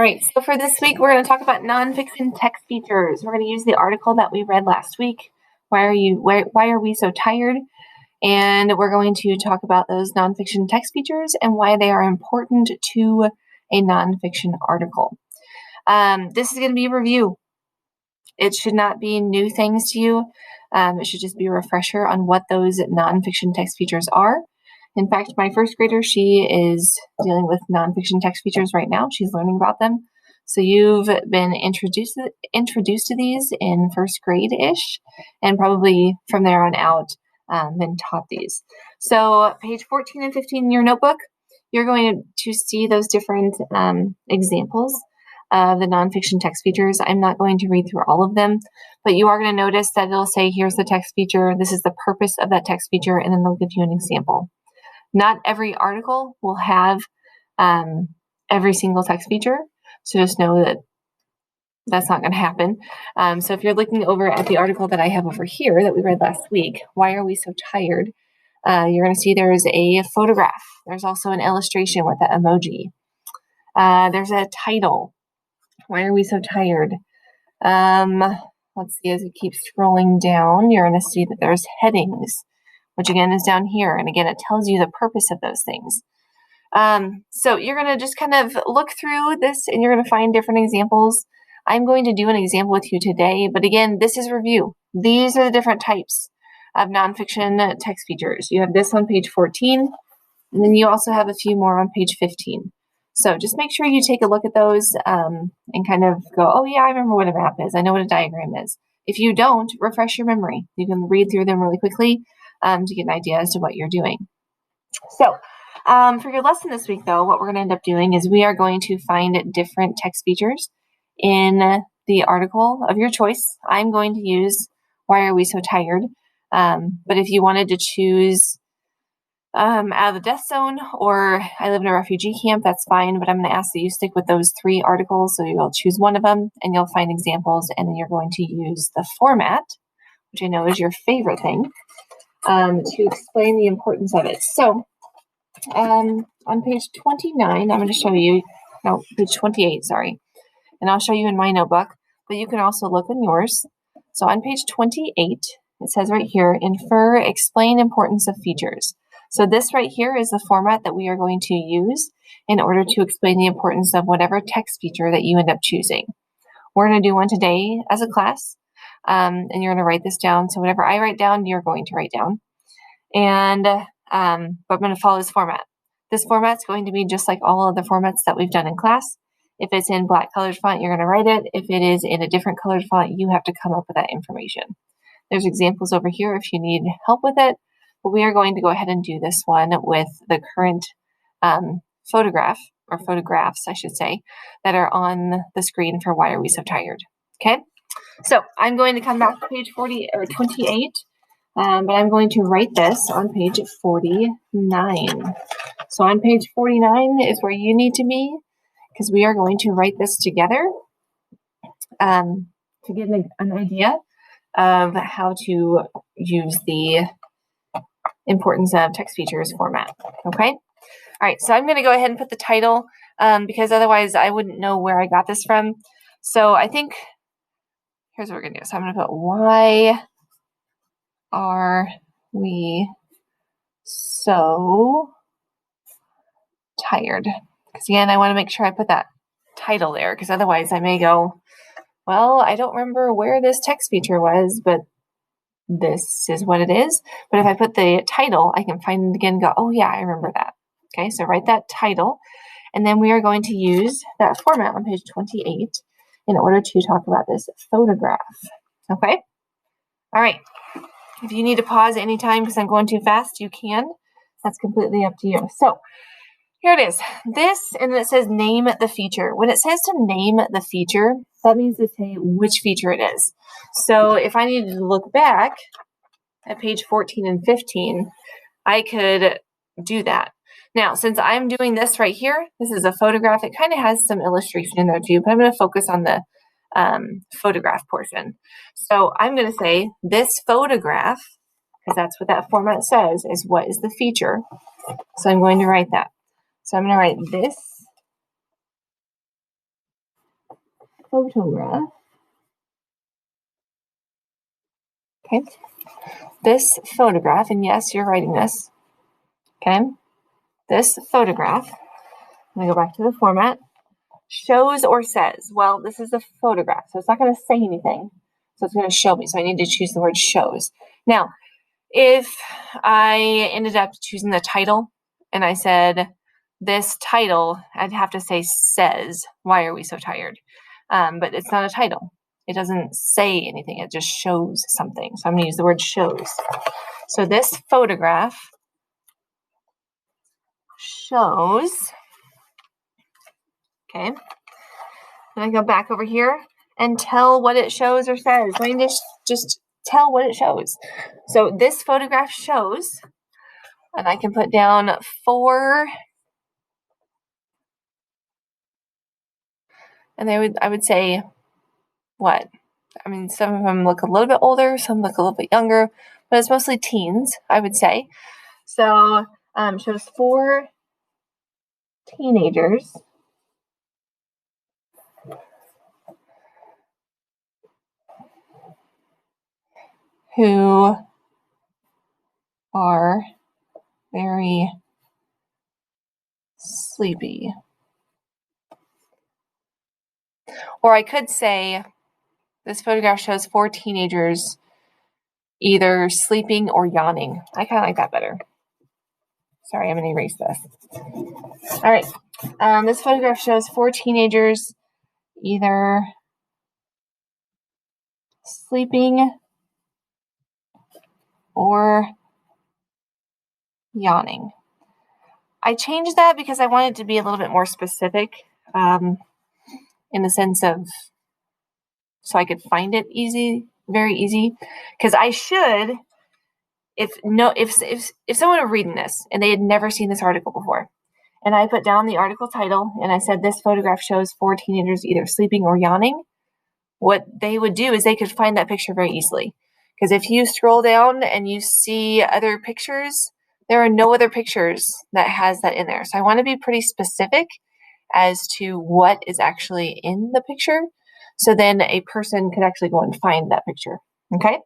All right, so for this week, we're going to talk about nonfiction text features. We're going to use the article that we read last week, Why Are We So Tired? And we're going to talk about those nonfiction text features and why they are important to a nonfiction article. This is going to be a review. It should not be new things to you. It should just be a refresher on what those nonfiction text features are. In fact, my first grader, she is dealing with nonfiction text features right now. She's learning about them. So you've been introduced to these in first grade-ish, and probably from there on out been taught these. So page 14 and 15 in your notebook, you're going to see those different examples of the nonfiction text features. I'm not going to read through all of them, but you are going to notice that it'll say, here's the text feature, this is the purpose of that text feature, and then they'll give you an example. Not every article will have every single text feature, so just know that that's not going to happen. So if you're looking over at the article that I have over here that we read last week, Why Are We So Tired? You're going to see there's a photograph. There's also an illustration with that emoji. There's a title. Why are we so tired? Let's see, as we keep scrolling down, you're going to see that there's headings, which again is down here. And again, it tells you the purpose of those things. So you're going to just kind of look through this and you're going to find different examples. I'm going to do an example with you today, but again, this is review. These are the different types of nonfiction text features. You have this on page 14, and then you also have a few more on page 15. So just make sure you take a look at those and kind of go, oh yeah, I remember what a map is. I know what a diagram is. If you don't, refresh your memory. You can read through them really quickly to get an idea as to what you're doing. So for your lesson this week, though, what we're going to end up doing is we are going to find different text features in the article of your choice. I'm going to use Why Are We So Tired? But if you wanted to choose out of the death zone or I live in a refugee camp, that's fine, but I'm going to ask that you stick with those three articles. So you'll choose one of them and you'll find examples, and then you're going to use the format, which I know is your favorite thing, to explain the importance of it. So on page 29, I'm going to show you, no, page 28, sorry, and I'll show you in my notebook, but you can also look in yours. So on page 28, it says right here, infer, explain importance of features. So this right here is the format that we are going to use in order to explain the importance of whatever text feature that you end up choosing. We're going to do one today as a class, and you're going to write this down. So whatever I write down, you're going to write down. And but I'm going to follow this format. This format's going to be just like all of the formats that we've done in class. If it's in black colored font, you're going to write it. If it is in a different colored font, you have to come up with that information. There's examples over here if you need help with it, but we are going to go ahead and do this one with the current photograph, or photographs, I should say, that are on the screen for Why Are We So Tired? Okay, so I'm going to come back to page 40 or 28, but I'm going to write this on page 49. So on page 49 is where you need to be, because we are going to write this together to get an idea of how to use the importance of text features format. Okay? All right, so I'm going to go ahead and put the title because otherwise I wouldn't know where I got this from. So I think here's what we're going to do. So I'm going to put Why Are We So Tired? Because again, I want to make sure I put that title there, because otherwise I may go, well, I don't remember where this text feature was, but this is what it is. But if I put the title, I can find it again and go, oh yeah, I remember that. Okay, so write that title, and then we are going to use that format on page 28 in order to talk about this photograph. Okay? All right. If you need to pause anytime because I'm going too fast, you can. That's completely up to you. So here it is. This, and it says name the feature. When it says to name the feature, that means to say which feature it is. So if I needed to look back at page 14 and 15, I could do that. Now, since I'm doing this right here, this is a photograph. It kind of has some illustration in there too, but I'm going to focus on the photograph portion. So I'm going to say this photograph, because that's what that format says, is what is the feature. So I'm going to write that. So I'm going to write this photograph. Okay. This photograph, and yes, you're writing this. Okay. This photograph, I'm going to go back to the format, shows or says. Well, this is a photograph, so it's not going to say anything. So it's going to show me. So I need to choose the word shows. Now, if I ended up choosing the title and I said, this title, I'd have to say says, why are we so tired? But it's not a title. It doesn't say anything. It just shows something. So I'm going to use the word shows. So this photograph shows, okay, and I go back over here and tell what it shows or says. I need to just tell what it shows. So this photograph shows, and I can put down 4, and I would say what? I mean, some of them look a little bit older, some look a little bit younger, but it's mostly teens, I would say. So shows 4 teenagers who are very sleepy. Or I could say this photograph shows 4 teenagers either sleeping or yawning. I kind of like that better. Sorry, I'm going to erase this. All right. This photograph shows 4 teenagers either sleeping or yawning. I changed that because I wanted to be a little bit more specific in the sense of so I could find it very easy. Because I should, if someone were reading this and they had never seen this article before, and I put down the article title and I said this photograph shows 4 teenagers either sleeping or yawning, what they would do is they could find that picture very easily. Because if you scroll down and you see other pictures, there are no other pictures that has that in there. So I want to be pretty specific as to what is actually in the picture. So then a person could actually go and find that picture. Okay?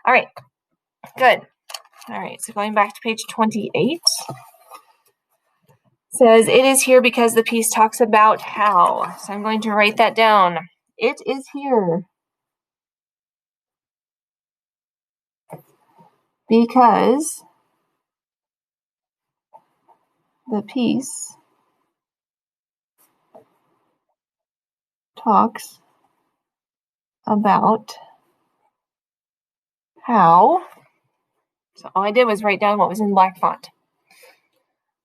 All right. Good. All right. So going back to page 28. Says it is here because the piece talks about how. So I'm going to write that down. It is here because the piece talks about how. So all I did was write down what was in black font.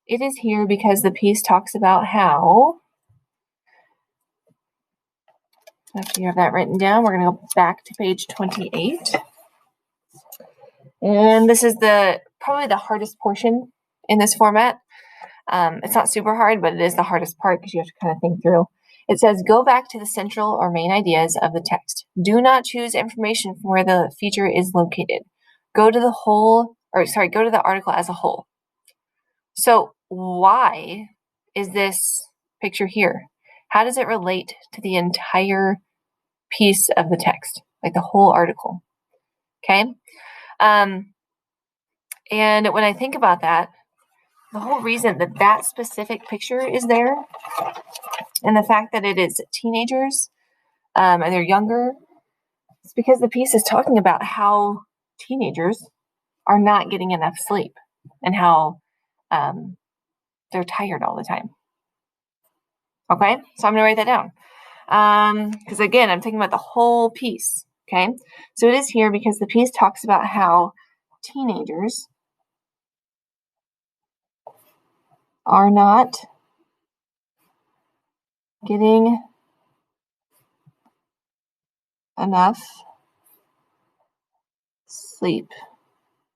It is here because the piece talks about how. After you have that written down, we're going to go back to page 28. And this is probably the hardest portion in this format. It's not super hard, but it is the hardest part because you have to kind of think through. It says, go back to the central or main ideas of the text. Do not choose information from where the feature is located. Go to the article as a whole. So why is this picture here? How does it relate to the entire piece of the text, like the whole article? Okay. And when I think about that, the whole reason that specific picture is there and the fact that it is teenagers and they're younger, it's because the piece is talking about how teenagers are not getting enough sleep and how they're tired all the time. Okay, so I'm going to write that down because again, I'm thinking about the whole piece. Okay, so it is here because the piece talks about how teenagers are not getting enough sleep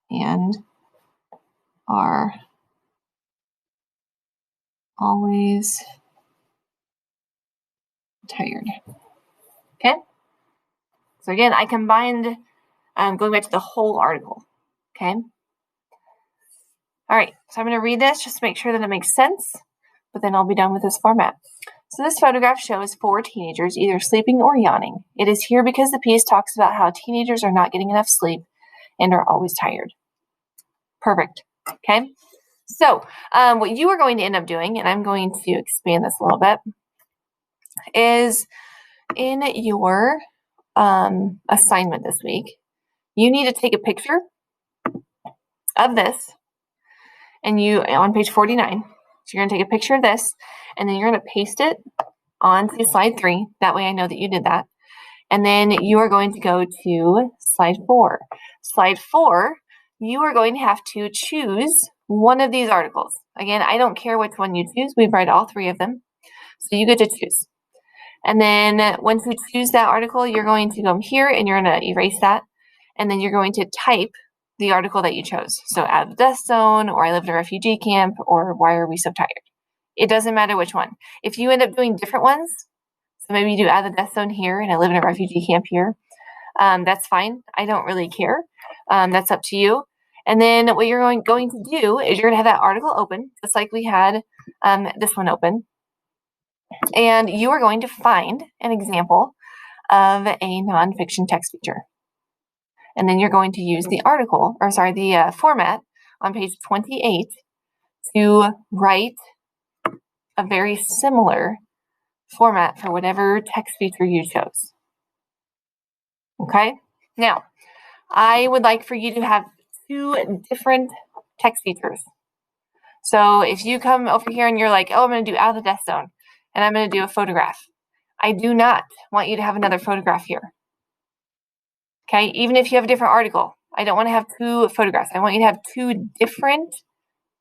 and are always tired. Okay, so again, I combined going back to the whole article. Okay, all right, so I'm going to read this just to make sure that it makes sense, but then I'll be done with this format. So this photograph shows 4 teenagers either sleeping or yawning. It is here because the piece talks about how teenagers are not getting enough sleep and are always tired. Perfect. Okay. So what you are going to end up doing, and I'm going to expand this a little bit, is in your assignment this week, you need to take a picture of this, and you on page 49. So you're going to take a picture of this, and then you're going to paste it onto slide 3. That way I know that you did that. And then you are going to go to slide 4. Slide 4, you are going to have to choose one of these articles. Again, I don't care which one you choose. We've read all 3 of them. So you get to choose. And then once you choose that article, you're going to come here and you're going to erase that. And then you're going to type the article that you chose. So Out of the Death Zone, or I Live in a Refugee Camp, or Why Are We So Tired? It doesn't matter which one. If you end up doing different ones, so maybe you do Out of the Death Zone here and I Live in a Refugee Camp here, that's fine. I don't really care. That's up to you. And then what you're going to do is you're going to have that article open, just like we had this one open. And you are going to find an example of a nonfiction text feature. And then you're going to use the format on page 28 to write a very similar format for whatever text feature you chose. Okay? Now, I would like for you to have 2 different text features. So if you come over here and you're like, oh, I'm going to do Out of the Death Zone, and I'm going to do a photograph, I do not want you to have another photograph here. Okay? Even if you have a different article, I don't want to have 2 photographs. I want you to have 2 different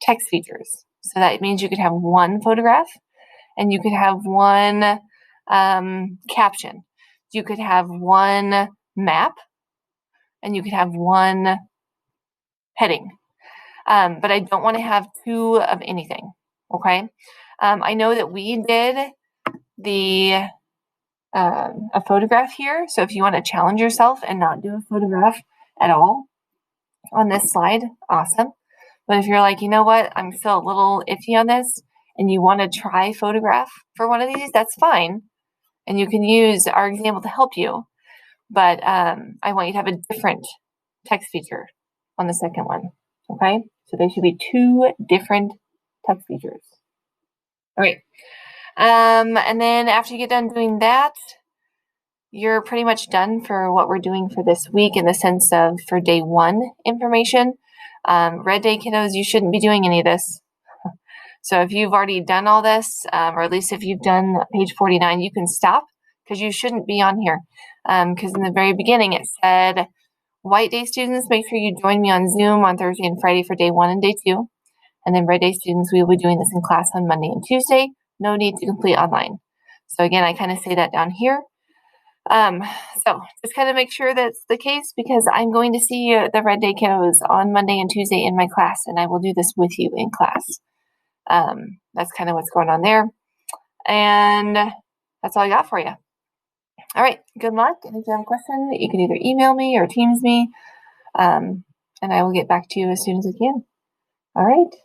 text features. So that means you could have 1 photograph and you could have 1 caption. You could have 1 map and you could have 1 heading. But I don't want to have 2 of anything. Okay? I know that we did a photograph here. So if you want to challenge yourself and not do a photograph at all on this slide, awesome. But if you're like, you know what, I'm still a little iffy on this, and you want to try photograph for one of these, that's fine. And you can use our example to help you. But I want you to have a different text feature on the second one. Okay? So there should be 2 different text features. All right. And then after you get done doing that, you're pretty much done for what we're doing for this week in the sense of for day 1 information. Red Day kiddos, you shouldn't be doing any of this. So if you've already done all this, or at least if you've done page 49, you can stop because you shouldn't be on here. Because in the very beginning it said, White Day students, make sure you join me on Zoom on Thursday and Friday for day 1 and day 2. And then Red Day students, we will be doing this in class on Monday and Tuesday. No need to complete online. So again, I kind of say that down here. So just kind of make sure that's the case because I'm going to see the Red Day kiddos on Monday and Tuesday in my class, and I will do this with you in class. That's kind of what's going on there. And that's all I got for you. All right, good luck. And if you have a question, you can either email me or Teams me, and I will get back to you as soon as I can. All right.